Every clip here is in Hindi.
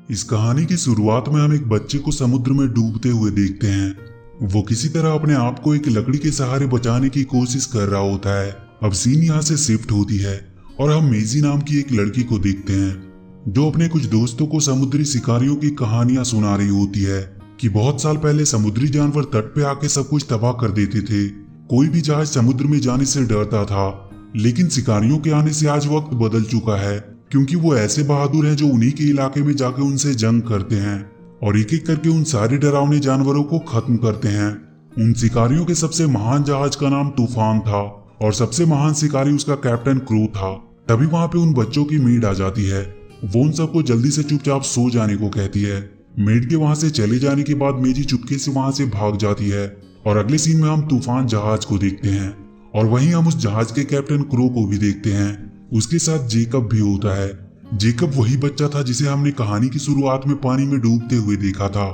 इस कहानी की शुरुआत में हम एक बच्चे को समुद्र में डूबते हुए देखते हैं। वो किसी तरह अपने आप को एक लकड़ी के सहारे बचाने की कोशिश कर रहा होता है। अब सीन यहाँ से शिफ्ट होती है और हम मेजी नाम की एक लड़की को देखते हैं जो अपने कुछ दोस्तों को समुद्री शिकारियों की कहानियां सुना रही होती है कि बहुत साल पहले समुद्री जानवर तट पे आके सब कुछ तबाह कर देते थे। कोई भी जहाज समुद्र में जाने से डरता था, लेकिन शिकारियों के आने से आज वक्त बदल चुका है, क्योंकि वो ऐसे बहादुर हैं जो उन्हीं के इलाके में जाके उनसे जंग करते हैं और एक एक करके उन सारे डरावने जानवरों को खत्म करते हैं। उन शिकारियों के सबसे महान जहाज का नाम तूफान था और सबसे महान शिकारी उसका कैप्टन क्रू था। तभी वहां पे उन बच्चों की मेड आ जाती है। वो उन सबको जल्दी से चुपचाप सो जाने को कहती है। मेड के वहां से चले जाने के बाद मेजी चुपके से वहां से भाग जाती है और अगले सीन में हम तूफान जहाज को देखते हैं और वहीं हम उस जहाज के कैप्टन क्रू को भी देखते हैं। उसके साथ जेकब भी होता है। जेकब वही बच्चा था जिसे हमने कहानी की शुरुआत में पानी में डूबते हुए देखा था।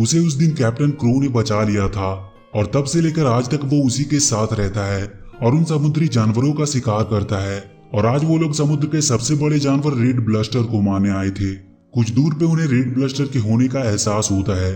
उसे उस दिन कैप्टन क्रू ने बचा लिया था और तब से लेकर आज तक वो उसी के साथ रहता है और उन समुद्री जानवरों का शिकार करता है। और आज वो लोग समुद्र के सबसे बड़े जानवर रेड ब्लस्टर को मारने आए थे। कुछ दूर पे उन्हें रेड ब्लस्टर के होने का एहसास होता है,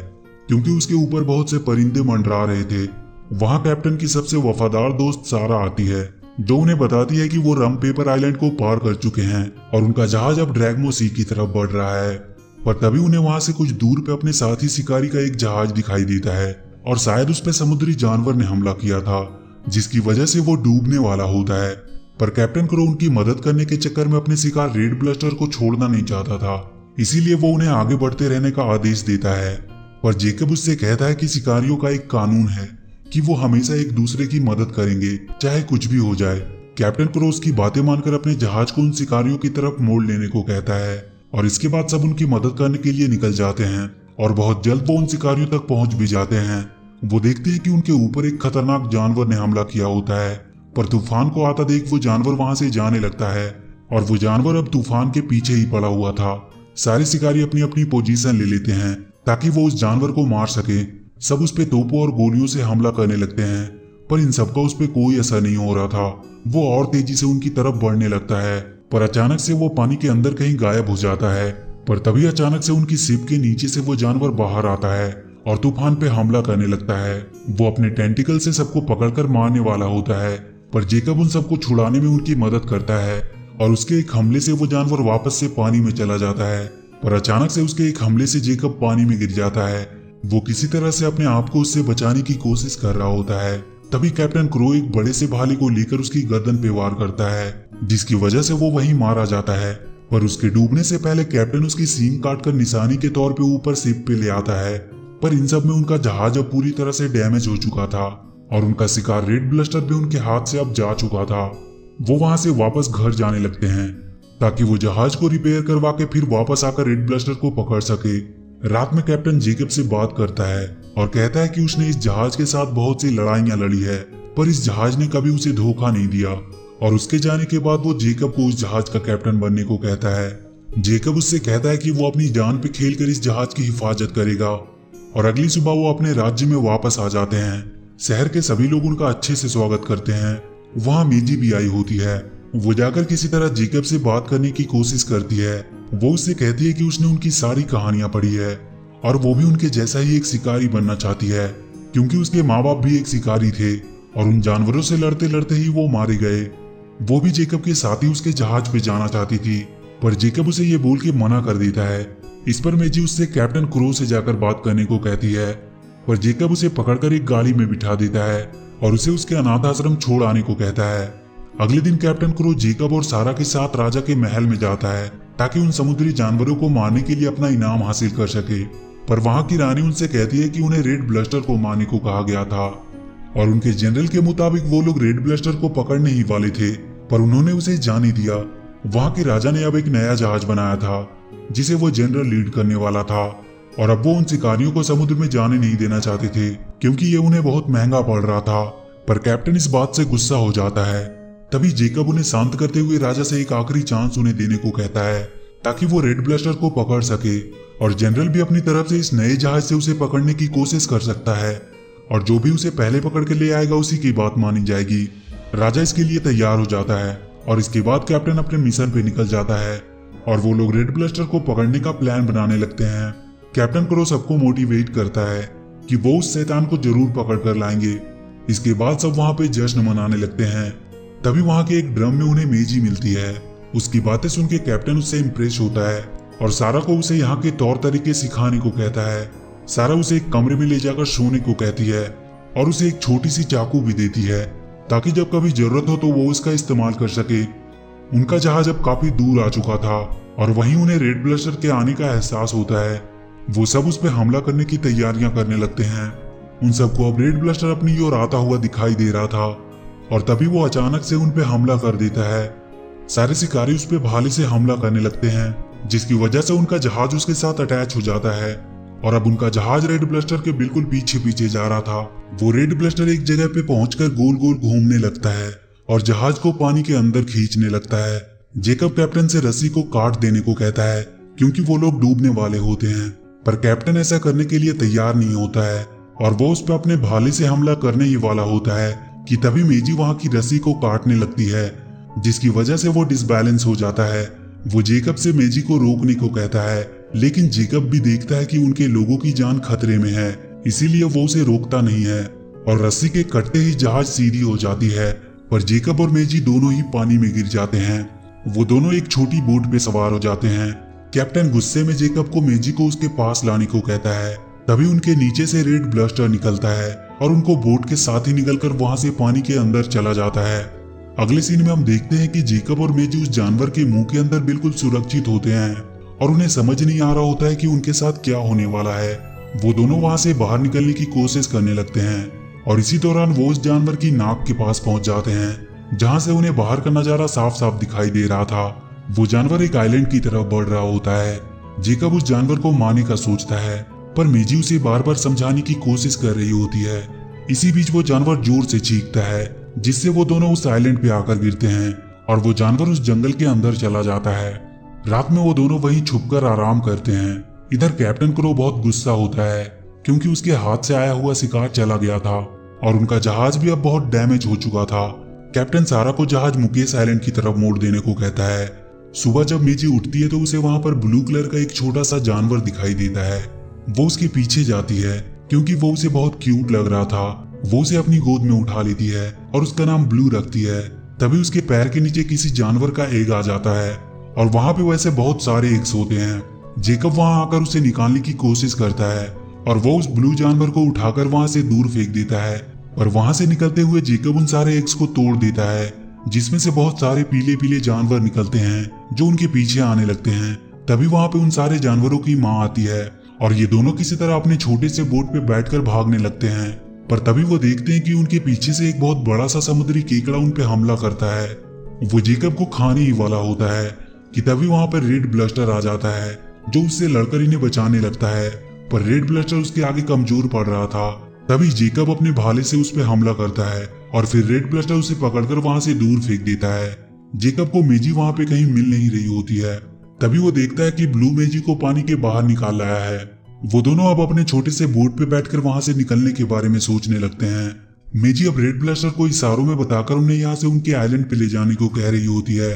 क्योंकि उसके ऊपर बहुत से परिंदे मंडरा रहे थे। वहां कैप्टन की सबसे वफादार दोस्त सारा आती है, जो उन्हें बताती है कि वो रम पेपर आइलैंड को पार कर चुके हैं और उनका जहाज अब ड्रैगमो सी की तरफ बढ़ रहा है। पर तभी उन्हें वहां से कुछ दूर पे अपने साथी शिकारी का एक जहाज दिखाई देता है और शायद उस पे समुद्री जानवर ने हमला किया था, जिसकी वजह से वो डूबने वाला होता है। पर कैप्टन क्रो उनकी मदद करने के चक्कर में अपने शिकार रेड ब्लस्टर को छोड़ना नहीं चाहता था, इसीलिए वो उन्हें आगे बढ़ते रहने का आदेश देता है। पर जेकब उससे कहता है कि शिकारियों का एक कानून है कि वो हमेशा एक दूसरे की मदद करेंगे, चाहे कुछ भी हो जाए। कैप्टन क्रोस की बातें मानकर अपने जहाज को उन शिकारियों की तरफ मोड़ लेने को कहता है और इसके बाद सब उनकी मदद करने के लिए निकल जाते हैं और बहुत जल्द वो उन शिकारियों तक पहुंच भी जाते हैं। वो देखते हैं कि उनके ऊपर एक खतरनाक जानवर ने हमला किया होता है, पर तूफान को आता देख वो जानवर वहां से जाने लगता है और वो जानवर अब तूफान के पीछे ही पड़ा हुआ था। सारे शिकारी अपनी अपनी पोजीशन ले लेते हैं ताकि वो उस जानवर को मार सके। सब उस पे तोपों और गोलियों से हमला करने लगते हैं, पर इन सबका उस पे कोई असर नहीं हो रहा था। वो और तेजी से उनकी तरफ बढ़ने लगता है, पर अचानक से वो पानी के अंदर कहीं गायब हो जाता है। पर तभी अचानक से उनकी शिप के नीचे से वो जानवर बाहर आता है और तूफान पे हमला करने लगता है। वो अपने टेंटिकल से सबको पकड़कर मारने वाला होता है, पर जेकब उन सबको छुड़ाने में उनकी मदद करता है और उसके एक हमले से वो जानवर वापस से पानी में चला जाता है। पर अचानक से उसके एक हमले से जेकब पानी में गिर जाता है। वो किसी तरह से अपने आप को उससे बचाने की कोशिश कर रहा होता है। तभी कैप्टन क्रो एक बड़े से भाले को लेकर उसकी गर्दन पे वार करता है, जिसकी वजह से वो वहीं मारा जाता है। पर उसके डूबने से पहले कैप्टन उसकी सींग काटकर निशानी के तौर पे ऊपर शिप पे ले आता है। पर इन सब में उनका जहाज अब पूरी तरह से डैमेज हो चुका था और उनका शिकार रेड ब्लस्टर भी उनके हाथ से अब जा चुका था। वो वहां से वापस घर जाने लगते हैं ताकि वो जहाज को रिपेयर करवा के फिर वापस आकर रेड ब्लस्टर को पकड़ सके। रात में कैप्टन जेकब से बात करता है और कहता है कि उसने इस जहाज के साथ बहुत सी लड़ाइयां लड़ी है, पर इस जहाज ने कभी उसे धोखा नहीं दिया। और उसके जाने के बाद वो जेकब को उस जहाज का कैप्टन बनने को कहता है। जेकब उससे कहता है कि वो अपनी जान पे खेलकर इस जहाज की हिफाजत करेगा। और अगली सुबह वो अपने राज्य में वापस आ जाते हैं। शहर के सभी लोग उनका अच्छे से स्वागत करते हैं। वहां मेजी भी आई होती है। वो जाकर किसी तरह जेकब से बात करने की कोशिश करती है। वो उससे कहती है कि उसने उनकी सारी कहानियां पढ़ी है और वो भी उनके जैसा ही एक शिकारी बनना चाहती है, क्योंकि उसके माँ बाप भी एक शिकारी थे और उन जानवरों से लड़ते लड़ते ही वो मारे गए। वो भी जेकब के साथ ही उसके जहाज पे जाना चाहती थी, पर जेकब उसे ये बोल के मना कर देता है। इस पर मेजी उससे कैप्टन क्रो से जाकर बात करने को कहती है, पर जेकब उसे पकड़कर एक गाड़ी में बिठा देता है और उसे उसके अनाथ आश्रम छोड़ आने को कहता है। अगले दिन कैप्टन क्रो जेकब और सारा के साथ राजा के महल में जाता है ताकि उन समुद्री जानवरों को मारने के लिए अपना इनाम हासिल कर सके। पर वहां की रानी उनसे कहती है कि उन्हें रेड ब्लस्टर को मारने को कहा गया था और उनके जनरल के मुताबिक वो लोग रेड ब्लस्टर को पकड़ने ही वाले थे, पर उन्होंने उसे जाने दिया। वहां के राजा ने अब एक नया जहाज बनाया था जिसे वो जनरल लीड करने वाला था और अब वो उन शिकारियों को समुद्र में जाने नहीं देना चाहते थे, क्योंकि ये उन्हें बहुत महंगा पड़ रहा था। पर कैप्टन इस बात से गुस्सा हो जाता है। तभी जेकब उन्हें शांत करते हुए राजा से एक आखिरी चांस उन्हें देने को कहता है ताकि वो रेड ब्लस्टर को पकड़ सके और जनरल भी अपनी तरफ से इस नए जहाज से उसे पकड़ने की कोशिश कर सकता है और जो भी उसे पहले पकड़ के ले आएगा उसी की बात मानी जाएगी। राजा इसके लिए तैयार हो जाता है और इसके बाद कैप्टन अपने मिशन पे निकल जाता है और वो लोग रेड ब्लस्टर को पकड़ने का प्लान बनाने लगते हैं। कैप्टन क्रो सबको मोटिवेट करता है कि वो उस शैतान को जरूर पकड़ कर लाएंगे। इसके बाद सब वहाँ पे जश्न मनाने लगते हैं। तभी वहाँ के एक ड्रम में उन्हें मेजी मिलती है। उसकी बातें सुन के कैप्टन उससे इम्प्रेस होता है और सारा को उसे यहाँ के तौर तरीके सिखाने को कहता है। सारा उसे एक कमरे में ले जाकर सोने को कहती है और उसे एक छोटी सी चाकू भी देती है ताकि जब कभी जरूरत हो तो वो उसका इस्तेमाल कर सके। उनका जहाज अब काफी दूर आ चुका था और वहीं उन्हें रेड ब्लस्टर के आने का एहसास होता है। वो सब उस पर हमला करने की तैयारियां करने लगते हैं। उन सबको अब रेड ब्लस्टर अपनी ओर आता हुआ दिखाई दे रहा था और तभी वो अचानक से उन पे हमला कर देता है। सारे शिकारी उस पे भाले से हमला करने लगते हैं जिसकी वजह से उनका जहाज उसके साथ अटैच हो जाता है और अब उनका जहाज रेड ब्लस्टर के बिल्कुल पीछे पीछे जा रहा था। वो रेड ब्लस्टर एक जगह पे पहुंचकर गोल गोल घूमने लगता है और जहाज को पानी के अंदर खींचने लगता है। जेकब कैप्टन से रस्सी को काट देने को कहता है क्योंकि वो लोग डूबने वाले होते हैं, पर कैप्टन ऐसा करने के लिए तैयार नहीं होता है और वो उस पर अपने भाले से हमला करने ही वाला होता है कि तभी मेजी वहां की रस्सी को काटने लगती है जिसकी वजह से वो डिसबैलेंस हो जाता है। वो जेकब से मेजी को रोकने को कहता है लेकिन जेकब भी देखता है कि उनके लोगों की जान खतरे में है, इसीलिए वो उसे रोकता नहीं है और रस्सी के कटते ही जहाज सीधी हो जाती है। पर जेकब और मेजी दोनों ही पानी में गिर जाते हैं। वो दोनों एक छोटी बोट पे सवार हो जाते हैं। कैप्टन गुस्से में जेकब को मेजी को उसके पास लाने को कहता है। तभी उनके नीचे से रेड ब्लस्टर निकलता है और उनको बोट के साथ ही निकलकर वहां से पानी के अंदर चला जाता है। अगले सीन में हम देखते हैं कि जेकब और मेजी उस जानवर के मुंह के अंदर बिल्कुल सुरक्षित होते हैं और उन्हें समझ नहीं आ रहा होता है कि उनके साथ क्या होने वाला है। वो दोनों वहां से बाहर निकलने की कोशिश करने लगते हैं और इसी दौरान वो उस जानवर की नाक के पास पहुंच जाते हैं जहां से उन्हें बाहर का नजारा साफ साफ दिखाई दे रहा था। वो जानवर एक आइलैंड की तरफ बढ़ रहा होता है। जेकब उस जानवर को मारने का सोचता है पर मेजी उसे बार बार समझाने की कोशिश कर रही होती है। इसी बीच वो जानवर जोर से चीखता है जिससे वो दोनों उस आइलैंड पे आकर गिरते हैं और वो जानवर उस जंगल के अंदर चला जाता है। रात में वो दोनों वहीं छुपकर आराम करते हैं। इधर कैप्टन क्रो बहुत गुस्सा होता है क्योंकि उसके हाथ से आया हुआ शिकार चला गया था और उनका जहाज भी अब बहुत डैमेज हो चुका था। कैप्टन सारा को जहाज मुकेश आइलैंड की तरफ मोड़ देने को कहता है। सुबह जब मेजी उठती है तो उसे वहां पर ब्लू कलर का एक छोटा सा जानवर दिखाई देता है। वो उसके पीछे जाती है क्योंकि वो उसे बहुत क्यूट लग रहा था। वो उसे अपनी गोद में उठा लेती है और उसका नाम ब्लू रखती है। तभी उसके पैर के नीचे किसी जानवर का एग आ जाता है और वहां पे वैसे बहुत सारे एग्स होते हैं। जेकब वहां आकर उसे निकालने की कोशिश करता है और वो उस ब्लू जानवर को उठाकर वहां से दूर फेंक देता है, पर वहां से निकलते हुए जेकब उन सारे एग्स को तोड़ देता है जिसमें से बहुत सारे पीले पीले जानवर निकलते हैं जो उनके पीछे आने लगते हैं। तभी वहां पे उन सारे जानवरों की माँ आती है और ये दोनों किसी तरह अपने छोटे से बोट पे बैठकर भागने लगते हैं, पर तभी वो देखते हैं कि उनके पीछे से एक बहुत बड़ा सा समुद्री केकड़ा उन पे हमला करता है। वो जेकब को खाने ही वाला होता है कि तभी वहां पर रेड ब्लस्टर आ जाता है जो उससे लड़कर इन्हें बचाने लगता है, पर रेड ब्लस्टर उसके आगे कमजोर पड़ रहा था। तभी जेकब अपने भाले से उस पर हमला करता है और फिर रेड ब्लस्टर उसे पकड़कर वहां से दूर फेंक देता है। जेकब को मेजी वहां पे कहीं मिल नहीं रही होती है। तभी वो देखता है कि ब्लू मेजी को पानी के बाहर निकाल लाया है। वो दोनों अब अपने छोटे से बोट पे बैठकर वहां से निकलने के बारे में सोचने लगते हैं। मेजी अब रेड ब्लस्टर को इशारों में बताकर उन्हें यहाँ से उनके आइलैंड पे ले जाने को कह रही होती है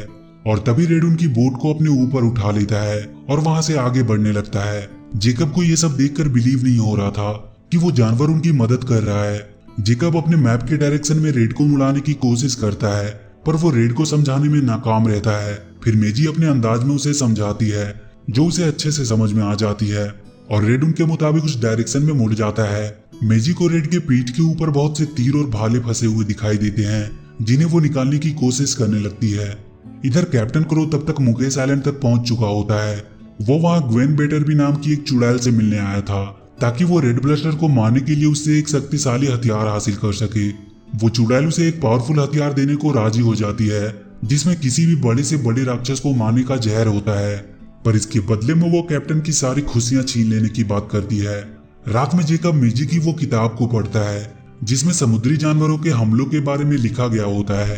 और तभी रेड उनकी बोट को अपने ऊपर उठा लेता है और वहां से आगे बढ़ने लगता है। जेकब को ये सब देखकर बिलीव नहीं हो रहा था कि वो जानवर उनकी मदद कर रहा है। जेकब अपने मैप के डायरेक्शन में रेड को मुड़ाने की कोशिश करता है पर वो रेड को समझाने में नाकाम रहता है। फिर मेजी अपने अंदाज में उसे समझाती है जो उसे अच्छे से समझ में आ जाती है और रेड उनके मुताबिक उस डायरेक्शन में मुड़ जाता है। मेजी को रेड के पीठ के ऊपर बहुत से तीर और भाले फंसे हुए दिखाई देते हैं जिन्हें वो निकालने की कोशिश करने लगती है। इधर कैप्टन क्रो तब तक मुकेश आइलैंड तक पहुंच चुका होता है। वो वहां ग्वेन बेटरबी नाम की एक चुड़ैल से मिलने आया था ताकि वो रेड ब्लस्टर को मारने के लिए उससे एक शक्तिशाली हथियार हासिल कर सके। वो चुड़ैल उसे एक पावरफुल हथियार देने को राजी हो जाती है जिसमें किसी भी बड़े से बड़े राक्षस को मारने का जहर होता है, पर इसके बदले में वो कैप्टन की सारी खुशियां छीन लेने की बात करती है। रात में जेकब मेजी की वो किताब को पढ़ता है जिसमें समुद्री जानवरों के हमलों के बारे में लिखा गया होता है,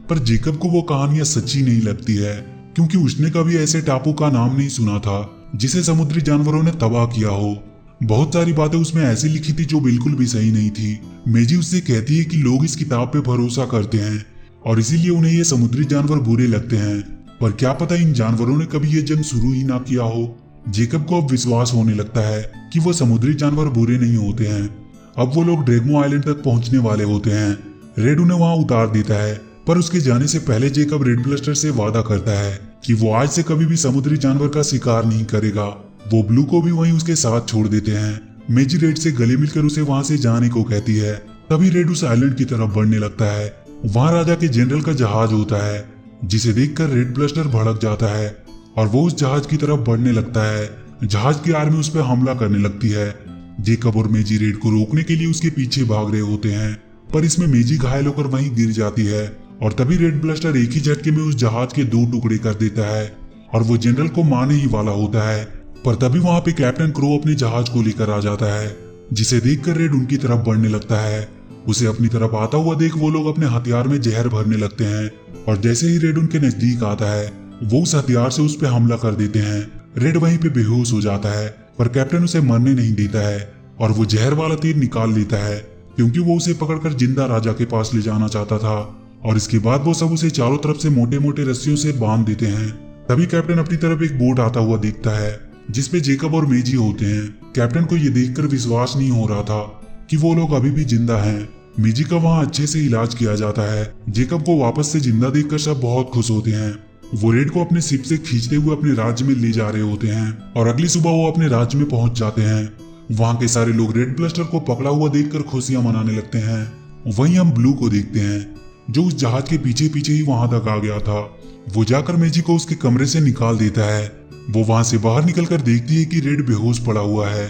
पर जेकब को वो कहानियां सच्ची नहीं लगती है क्योंकि उसने कभी ऐसे टापू का नाम नहीं सुना था जिसे समुद्री जानवरों ने तबाह किया हो। बहुत सारी बातें उसमें ऐसी लिखी थी जो बिल्कुल भी सही नहीं थी। मेजी उससे कहती है कि लोग इस किताब पे भरोसा करते हैं और इसीलिए उन्हें ये समुद्री जानवर बुरे लगते हैं, पर क्या पता इन जानवरों ने कभी ये जंग शुरू ही ना किया हो। जेकब को अब विश्वास होने लगता है कि वो समुद्री जानवर बुरे नहीं होते हैं। अब वो लोग ड्रैगमो आइलैंड तक पहुंचने वाले होते हैं। रेड उन्हें वहां उतार देता है, पर उसके जाने से पहले जेकब रेड ब्लस्टर से वादा करता है कि वो आज से कभी भी समुद्री जानवर का शिकार नहीं करेगा। वो ब्लू को भी वहीं उसके साथ छोड़ देते हैं। मेजी रेड से गले मिलकर उसे वहां से जाने को कहती है। तभी रेड उस आइलैंड की तरफ बढ़ने लगता है। वहां राजा के जनरल का जहाज होता है, जिसे देखकर रेड ब्लस्टर भड़क जाता है और वो उस जहाज की तरफ बढ़ने लगता है। जहाज की आर्मी उस पर हमला करने लगती है। जेकब और मेजी रेड को रोकने के लिए उसके पीछे भाग रहे होते हैं, पर इसमें मेजी घायल होकर वहीं गिर जाती है और तभी रेड ब्लस्टर एक ही झटके में उस जहाज के 2 टुकड़े कर देता है और वो जनरल को मारने ही वाला होता है। पर तभी वहां पे कैप्टन क्रो अपने जहाज को लेकर आ जाता है, जिसे देखकर रेड उनकी तरफ बढ़ने लगता है। उसे अपनी तरफ आता हुआ देख वो लोग अपने हथियार में जहर भरने लगते हैं और जैसे ही रेड उनके नजदीक आता है वो उस हथियार से उस पर हमला कर देते हैं। रेड वहीं पे बेहोश हो जाता है, पर कैप्टन उसे मरने नहीं देता है और वो जहर वाला तीर निकाल लेता है, क्योंकि वो उसे पकड़कर जिंदा राजा के पास ले जाना चाहता था। और इसके बाद वो सब उसे चारों तरफ से मोटे मोटे रस्सियों से बांध देते हैं। तभी कैप्टन अपनी तरफ एक बोट आता हुआ देखता है, जिसपे जेकब और मेजी होते हैं। कैप्टन को ये देखकर विश्वास नहीं हो रहा था कि वो लोग अभी भी जिंदा हैं। मेजी का वहाँ अच्छे से इलाज किया जाता है। जेकब को वापस से जिंदा देखकर सब बहुत खुश होते हैं। वो रेड को अपने शिप से खींचते हुए अपने राज्य में ले जा रहे होते हैं और अगली सुबह वो अपने राज्य में पहुंच जाते हैं। वहाँ के सारे लोग रेड ब्लस्टर को पकड़ा हुआ देखकर खुशियां मनाने लगते हैं। वहीं हम ब्लू को देखते हैं, जो उस जहाज के पीछे पीछे ही वहां तक आ गया था। वो जाकर मेजी को उसके कमरे से निकाल देता है। वो वहां से बाहर निकलकर देखती है कि रेड बेहोश पड़ा हुआ है।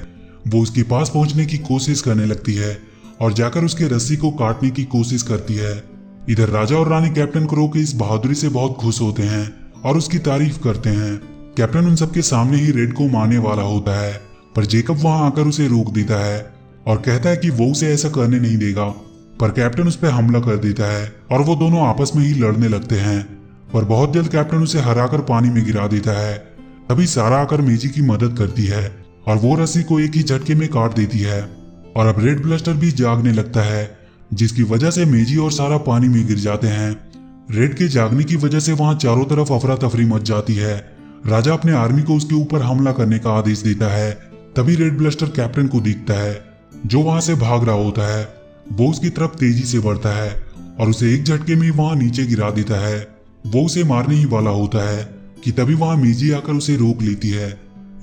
वो उसके पास पहुंचने की कोशिश करने लगती है और जाकर उसके रस्सी को काटने की कोशिश करती है। इधर राजा और रानी कैप्टन क्रो की इस बहादुरी से बहुत खुश होते हैं और उसकी तारीफ करते हैं। कैप्टन उन सबके सामने ही रेड को मारने वाला होता है, पर जेकब वहां आकर उसे रोक देता है और कहता है कि वो उसे ऐसा करने नहीं देगा। पर कैप्टन उस पर हमला कर देता है और वो दोनों आपस में ही लड़ने लगते हैं। पर बहुत जल्द कैप्टन उसे हराकर पानी में गिरा देता है। तभी सारा आकर मेजी की मदद करती है और वो रस्सी को एक ही झटके में काट देती है और अब रेड ब्लस्टर भी जागने लगता है, जिसकी वजह से मेजी और सारा पानी में गिर जाते हैं। रेड के जागने की वजह से वहां चारों तरफ अफरा तफरी मच जाती है। राजा अपने आर्मी को उसके ऊपर हमला करने का आदेश देता है। तभी रेड ब्लस्टर कैप्टन को दिखता है, जो वहां से भाग रहा होता है। वो उसकी तरफ तेजी से बढ़ता है और उसे एक झटके में वहां नीचे गिरा देता है। वो उसे मारने ही वाला होता है कि तभी वहां मेजी आकर उसे रोक लेती है।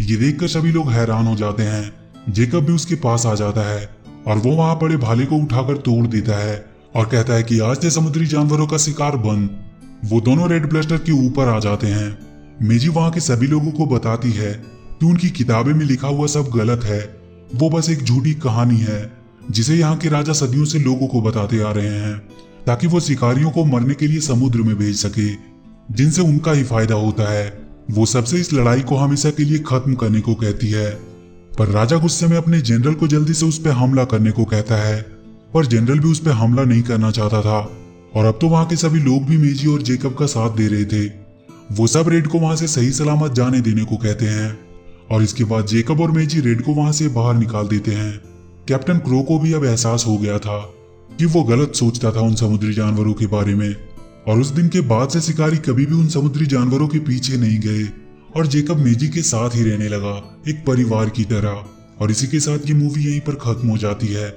ये देखकर सभी लोग हैरान हो जाते हैं। जेकब भी उसके पास आ जाता है और वो वहां पड़े भाले को उठाकर तोड़ देता है और कहता है कि आज से समुद्री जानवरों का शिकार बंद। वो दोनों रेड ब्लस्टर के ऊपर आ जाते हैं। मेजी वहां के सभी लोगों को बताती है कि उनकी किताबें में लिखा हुआ सब गलत है। वो बस एक झूठी कहानी है जिसे यहाँ के राजा सदियों से लोगों को बताते आ रहे हैं, ताकि वो शिकारियों को मरने के लिए समुद्र में भेज सके, जिनसे उनका ही फायदा होता है। वो सबसे इस लड़ाई को हमेशा के लिए खत्म करने को कहती है। पर राजा गुस्से में अपने जनरल को जल्दी से उस पर हमला करने को कहता है, पर जनरल भी उस पर हमला नहीं करना चाहता था। और अब तो वहां के सभी लोग भी मेजी और जेकब का साथ दे रहे थे। वो सब रेड को वहां से सही सलामत जाने देने को कहते हैं और इसके बाद जेकब और मेजी रेड को वहां से बाहर निकाल देते हैं। कैप्टन क्रो को भी अब एहसास हो गया था कि वो गलत सोचता था उन समुद्री जानवरों के बारे में, और उस दिन के बाद से शिकारी कभी भी उन समुद्री जानवरों के पीछे नहीं गए और जेकब मेजी के साथ ही रहने लगा, एक परिवार की तरह। और इसी के साथ ये मूवी यहीं पर खत्म हो जाती है।